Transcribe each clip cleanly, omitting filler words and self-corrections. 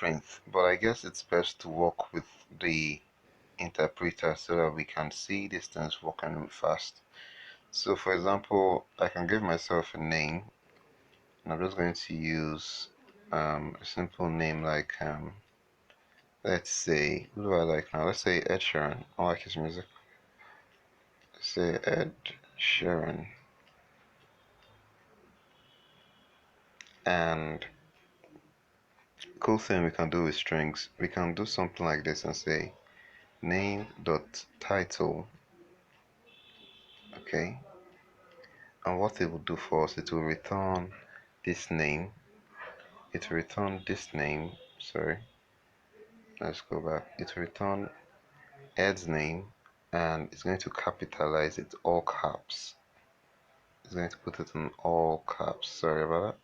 print, but I guess it's best to work with the interpreter so that we can see these things working fast. So for example, I can give myself a name, and I'm just going to use a simple name like let's say, who do I like now? Let's say Ed Sheeran. I like his music. Let's say Ed Sheeran. And cool thing we can do with strings, we can do something like this and say name dot title. Okay, and what it will do for us, it will return this name. It will return this name. Sorry, let's go back. It will return Ed's name, and it's going to capitalize it, all caps. It's going to put it in all caps. Sorry about that.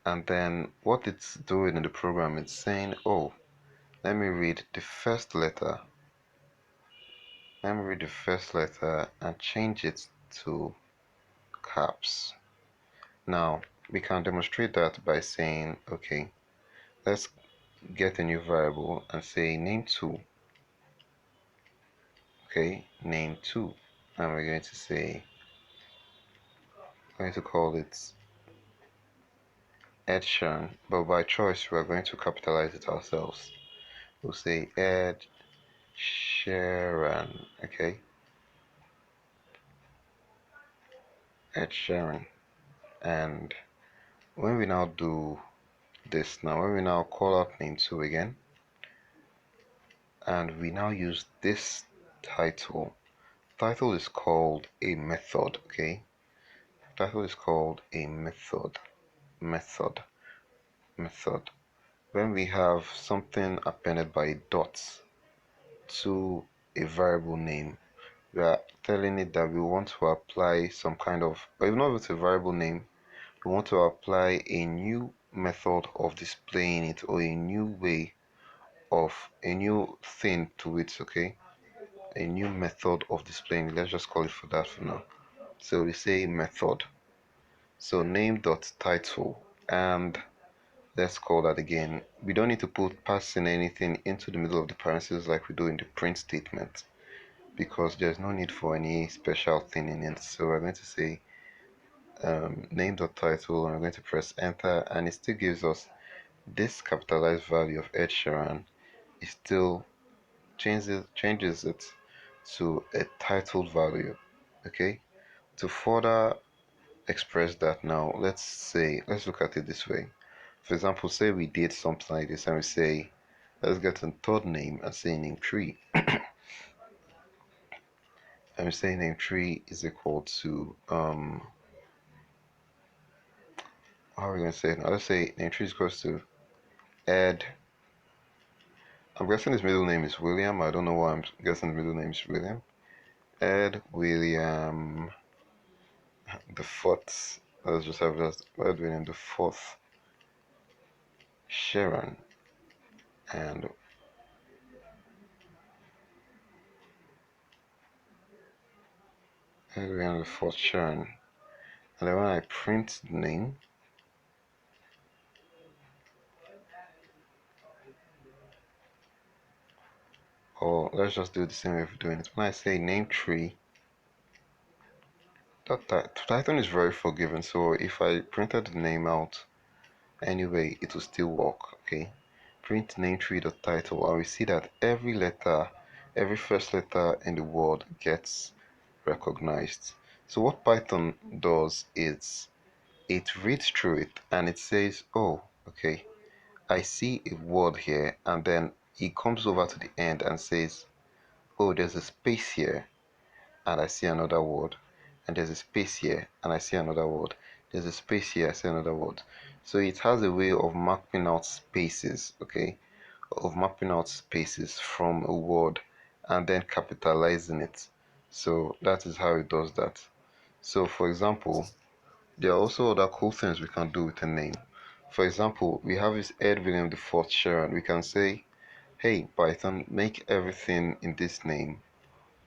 And then what it's doing in the program, it's saying, oh, let me read the first letter. Let me read the first letter and change it to caps. Now, we can demonstrate that by saying, okay, let's get a new variable and say name2. Okay, name2. And we're going to say, we're going to call it Ed Sheeran, but by choice, we're going to capitalize it ourselves. We'll say Ed Sheeran, okay? Ed Sheeran. And when we now do this now, when we now call out name2 again, and we now use this title. Title is called a method, okay? Title is called a method. Method. Method. When we have something appended by dots to a variable name, we are telling it that we want to apply some kind of, or even though it's a variable name, we want to apply a new method of displaying it, or a new way of a new thing to it, okay? A new method of displaying. Let's just call it for that for now. So we say method. So name dot title, and let's call that again. We don't need to pass in anything into the middle of the parentheses like we do in the print statement, because there's no need for any special thing in it. So we're going to say name dot title, and we're going to press enter, and it still gives us this capitalized value of Ed Sheeran. It still changes it to a titled value. Okay, to further express that now, let's look at it this way. For example, say we did something like this and we say, let's get a third name and say name tree. And we say name tree is equal to how are we gonna say it now? Let's say name tree is equal to Ed. I'm guessing his middle name is William. I don't know why I'm guessing his middle name is William. Ed William the fourth. Let's just have just Ed William the fourth Sharon, and Ed William the fourth Sharon. And then when I print the name, or let's just do it the same way of doing it. When I say name tree, Python is very forgiving. So if I printed the name out anyway, it will still work. Okay, print name tree dot title, and we see that every letter, every first letter in the word gets recognized. So what Python does is it reads through it and it says, oh, okay, I see a word here, and then it comes over to the end and says, oh, there's a space here, and I see another word, and there's a space here, and I see another word, there's a space here, I see another word. So it has a way of mapping out spaces, okay, of mapping out spaces from a word and then capitalizing it. So that is how it does that. So for example, there are also other cool things we can do with a name. For example, we have this Ed William the fourth Sharon. We can say, hey Python, make everything in this name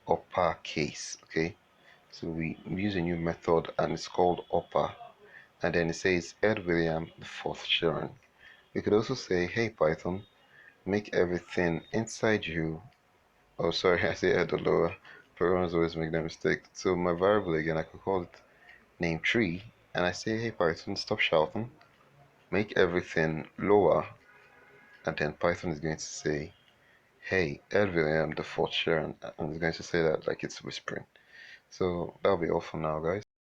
uppercase. Okay, so we use a new method and it's called upper, and then it says Ed William the fourth Sharon. We could also say, hey Python, make everything inside you. Oh, sorry, I say add or lower. Programmers always make that mistake. So my variable again, I could call it name tree, and I say, hey Python, stop shouting, make everything lower, and then Python is going to say, hey, LVM, the fourth share, and it's going to say that like it's whispering. So that'll be all for now, guys.